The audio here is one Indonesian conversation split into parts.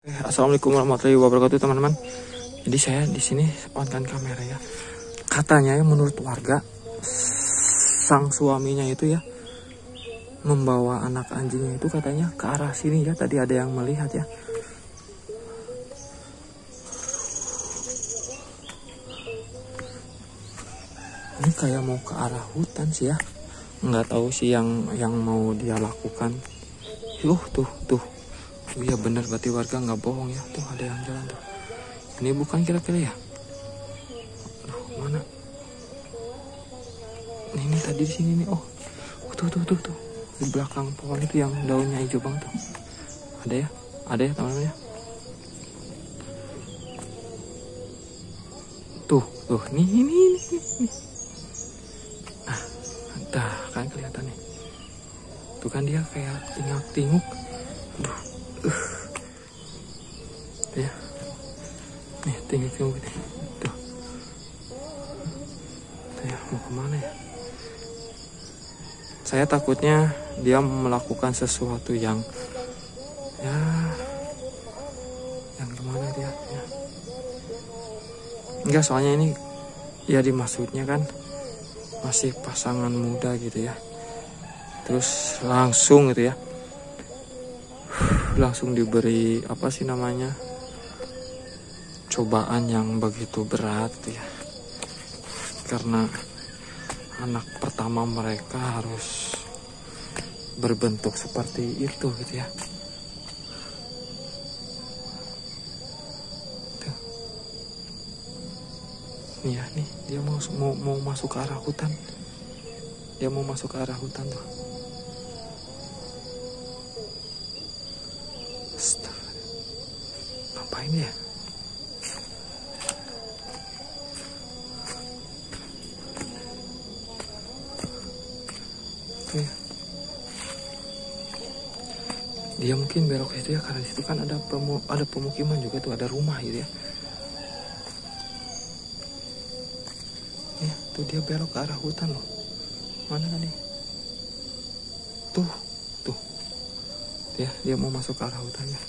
Assalamualaikum warahmatullahi wabarakatuh teman-teman. Jadi saya di sini on-kan kamera ya. Katanya ya menurut warga sang suaminya itu ya membawa anak anjingnya itu katanya ke arah sini ya. Tadi ada yang melihat ya. Ini kayak mau ke arah hutan sih ya. Nggak tahu sih yang mau dia lakukan. Tuh. Oh iya bener, berarti warga nggak bohong ya. Tuh ada yang jalan tuh. Ini bukan kira-kira ya? Aduh, mana? Ini tadi di sini nih. Oh, tuh. Di belakang pohon itu yang daunnya hijau banget tuh. Ada ya teman-teman ya. Tuh, nih. Nah, kan kelihatan nih. Tuh kan dia kayak tinguk-tinguk. Aduh. Ya. Nih, tinguk-tinguk nih. Tuh. Ya, mau kemana ya? Saya takutnya dia melakukan sesuatu yang gimana dia ya. Enggak, soalnya ini ya dimaksudnya kan masih pasangan muda gitu ya. Terus langsung gitu ya. Langsung diberi apa sih namanya? Cobaan yang begitu berat ya. Karena anak pertama mereka harus berbentuk seperti itu gitu ya. Tuh. Nih ya, dia mau masuk ke arah hutan. Dia mau masuk ke arah hutan tuh. Ngapain ya? Dia mungkin belok ke situ ya, karena situ kan ada pemukiman juga tuh, ada rumah gitu ya. Ya, tuh dia belok ke arah hutan loh. Mana tadi? Tuh. Ya, dia mau masuk ke arah hutan ya.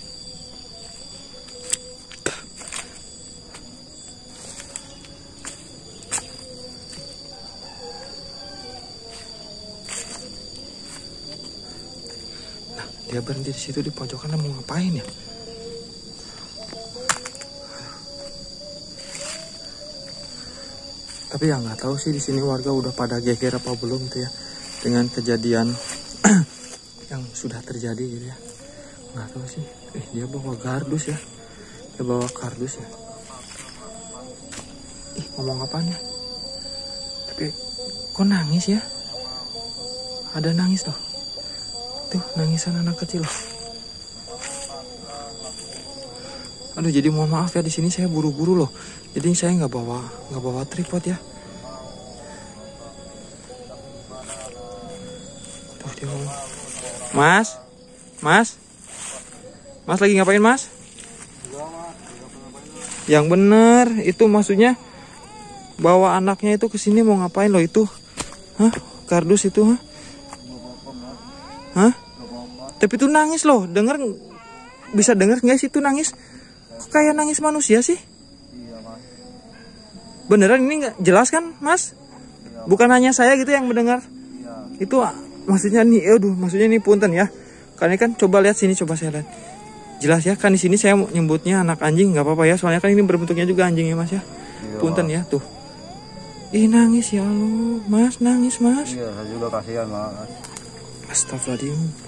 Dia berhenti di situ di pojokan, mau ngapain ya? Tapi ya nggak tahu sih di sini warga udah pada geger apa belum tuh ya dengan kejadian yang sudah terjadi gitu ya. Nggak tahu sih. Dia bawa kardus ya. Ngomong apaan ya? Tapi kok nangis ya? Ada nangis loh. Tuh nangisan anak kecil. Aduh, jadi mohon maaf ya, di sini saya buru-buru loh. Jadi saya nggak bawa tripod ya. Tuh dia ngomong. Mas lagi ngapain mas? Yang bener itu maksudnya bawa anaknya itu ke sini mau ngapain loh itu? Hah? Kardus itu hah? Tapi itu nangis loh, bisa denger nggak sih itu nangis? Kok kayak nangis manusia sih? Iya mas. Beneran ini nggak jelas kan mas? Iya, bukan hanya saya gitu yang mendengar. Iya. Itu maksudnya nih, maksudnya ini punten ya. Karena kan coba lihat sini, coba saya lihat. Jelas ya kan di sini saya nyebutnya anak anjing, nggak apa-apa ya, soalnya kan ini berbentuknya juga anjing ya mas ya. Iya, punten mas. Ya tuh. Ih nangis ya Allah, mas nangis mas. Iya, saya juga kasihan mas. Astagfirullahaladzim.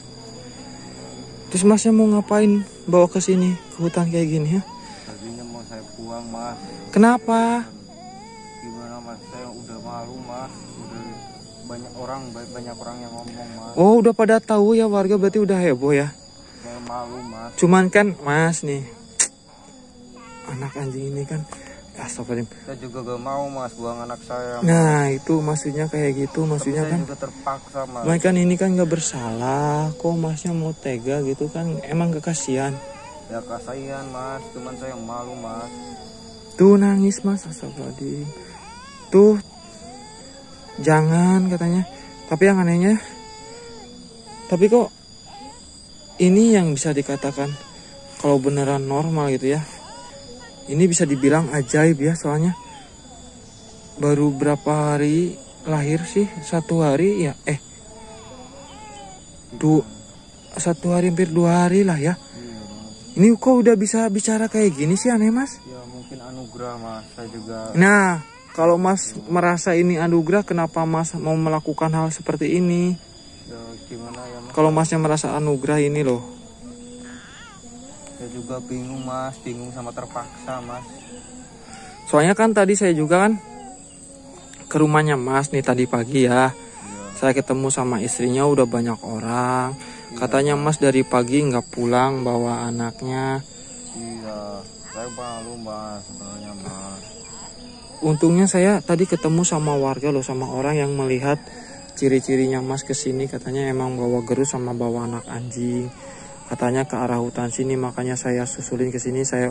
Terus masnya mau ngapain bawa ke sini, ke hutan kayak gini ya? Tadinya mau saya buang mas. Kenapa? Gimana mas, saya udah malu mas. Udah banyak orang yang ngomong mas. Oh udah pada tahu ya, warga berarti udah heboh ya? Saya malu mas. Cuman kan mas nih, anak anjing ini kan, astagfirullahaladzim. Saya juga gak mau mas buang anak saya mas. Nah itu maksudnya kayak gitu, maksudnya Tapi kan. saya juga terpaksa mas. Mereka kan ini kan nggak bersalah, kok masnya mau tega gitu kan? Emang kekasihan. Ya kasihan mas, cuman saya malu mas. Tuh nangis mas, astagfirullahaladzim. Tuh jangan katanya. Tapi yang anehnya, tapi kok ini yang bisa dikatakan kalau beneran normal gitu ya, ini bisa dibilang ajaib ya, soalnya baru berapa hari lahir sih, 1 hari ya, 1 hari hampir 2 hari lah ya. Ini kok udah bisa bicara kayak gini sih, aneh Mas. Ya mungkin anugerah Mas, saya juga. Nah, kalau Mas merasa ini anugerah, kenapa Mas mau melakukan hal seperti ini? Ya gimana ya Mas. Kalau Masnya merasa anugerah ini loh. Saya juga bingung Mas, bingung sama terpaksa Mas. Soalnya kan tadi saya juga kan ke rumahnya Mas nih tadi pagi ya. Saya ketemu sama istrinya, udah banyak orang. Katanya Mas dari pagi nggak pulang bawa anaknya. Iya, saya malu Mas sebenarnya Mas. Untungnya saya tadi ketemu sama warga loh, sama orang yang melihat ciri-cirinya Mas kesini. Katanya emang bawa gerus sama bawa anak anjing. Katanya ke arah hutan sini, makanya saya susulin ke sini. Saya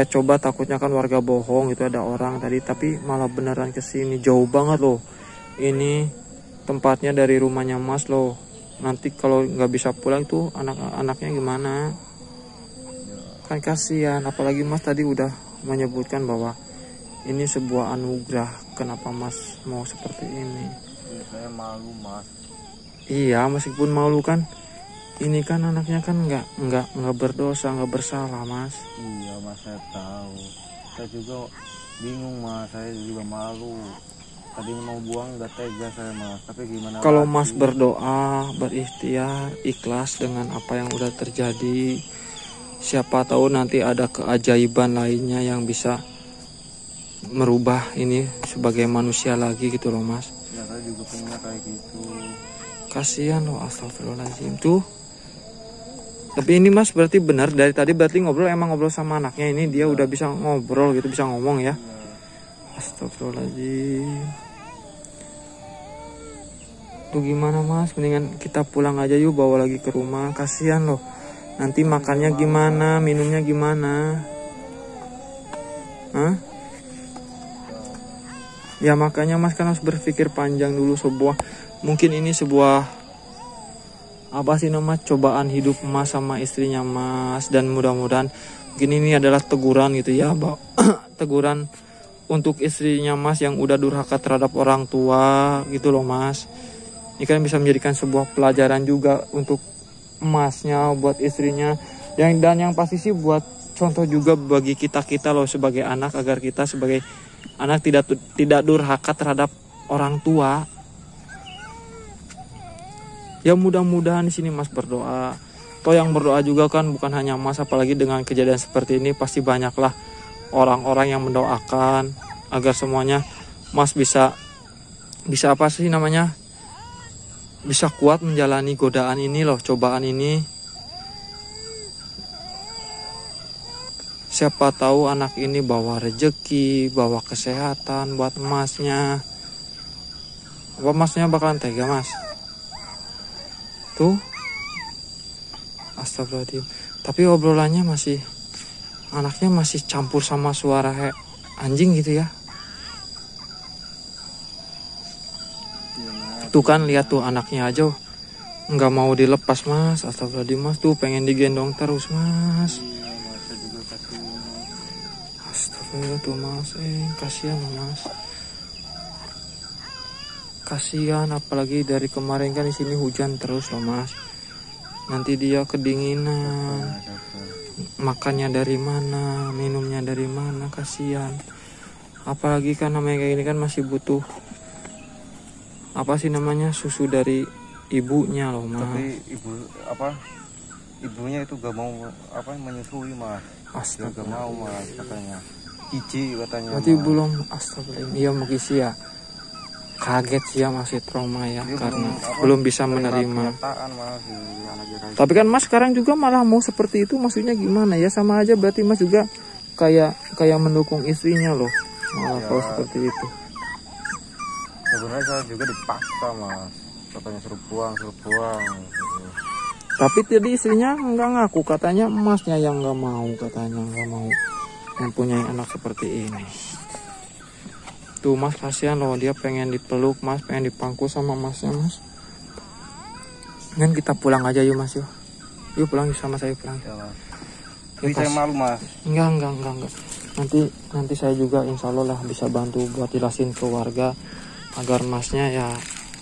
coba, takutnya kan warga bohong itu ada orang tadi, tapi malah beneran kesini. Jauh banget loh. Ini tempatnya dari rumahnya Mas loh. Nanti kalau nggak bisa pulang tuh anak-anaknya gimana? Kan kasihan. Apalagi Mas tadi udah menyebutkan bahwa ini sebuah anugerah. Kenapa Mas mau seperti ini? Saya malu Mas. Iya, meskipun malu kan, ini kan anaknya kan nggak berdosa, nggak bersalah Mas. Iya Mas, saya tahu. Saya juga bingung Mas, saya juga malu. Tadi mau buang nggak tega saya Mas, tapi gimana? Kalau lagi? Mas berdoa, berikhtiar, ikhlas dengan apa yang udah terjadi, siapa tahu nanti ada keajaiban lainnya yang bisa merubah ini sebagai manusia lagi gitu loh Mas. Ya saya juga pengennya kayak gitu. Kasihan loh, astagfirullahaladzim tuh. Tapi ini Mas berarti benar, dari tadi berarti emang ngobrol sama anaknya, ini dia udah bisa ngobrol gitu, bisa ngomong ya. Astagfirullahaladzim. Tuh gimana Mas, mendingan kita pulang aja yuk, bawa lagi ke rumah. Kasihan loh, nanti makannya gimana, minumnya gimana? Hah? Ya makanya Mas kan harus berpikir panjang dulu. Mungkin ini sebuah apa sih nama, cobaan hidup Mas sama istrinya Mas. Dan mudah-mudahan mungkin ini adalah teguran gitu ya, teguran untuk istrinya Mas yang udah durhaka terhadap orang tua gitu loh Mas. Ini kan bisa menjadikan sebuah pelajaran juga untuk Masnya, buat istrinya, dan yang pasti sih buat contoh juga bagi kita loh sebagai anak, agar kita sebagai anak tidak durhaka terhadap orang tua. Ya mudah-mudahan di sini Mas berdoa. Toh yang berdoa juga kan bukan hanya Mas, apalagi dengan kejadian seperti ini pasti banyaklah orang-orang yang mendoakan agar semuanya Mas bisa apa sih namanya, bisa kuat menjalani godaan ini loh, cobaan ini. Siapa tahu anak ini bawa rezeki, bawa kesehatan buat Masnya. Apa Masnya bakalan tega Mas? Tuh, astagfirullahaladzim. Tapi obrolannya anaknya masih campur sama suara anjing gitu ya. Tuh kan lihat tuh anaknya aja nggak mau dilepas Mas. Astagfirullahaladzim Mas, tuh pengen digendong terus Mas. Astagfirullah tuh Mas, kasihan Mas. Kasihan, apalagi dari kemarin kan di sini hujan terus loh Mas. Nanti dia kedinginan. Makannya dari mana, minumnya dari mana, kasihan. Apalagi kan namanya kayak gini kan masih butuh apa sih namanya, susu dari ibunya loh Mas. Tapi ibunya itu gak mau menyusui Mas. Astaga, gak mau Mas katanya. Cici katanya. Berarti belum, astagfirullah. Iya mungkin sih ya. Kaget sih ya, masih trauma ya, dia karena belum bisa menerima. Mas, tapi kan Mas sekarang juga malah mau seperti itu, maksudnya gimana ya, sama aja berarti Mas juga kayak mendukung istrinya loh. Malah kalau seperti itu. Sebenarnya saya juga dipaksa Mas, katanya suruh pulang gitu. Tapi tadi istrinya nggak ngaku, katanya Masnya yang nggak mau, katanya nggak mau mempunyai anak seperti ini. Tuh Mas, kasihan loh, dia pengen dipeluk Mas, pengen dipangku sama Masnya Mas. Dan kita pulang aja yuk Mas yuk. Yuk pulang sama saya, pulang. Ya, Mas. Tapi saya malu mas. Enggak. Nanti saya juga insya Allah lah bisa bantu buat jelasin ke warga agar masnya ya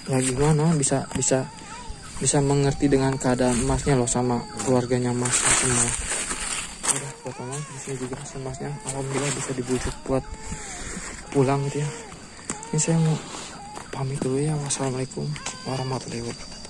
gimana bisa mengerti dengan keadaan masnya loh sama keluarganya mas semua. Udah buat teman di sini juga masnya alhamdulillah bisa dibujuk buat pulang gitu ya. Ini saya mau pamit dulu ya. Wassalamualaikum warahmatullahi wabarakatuh.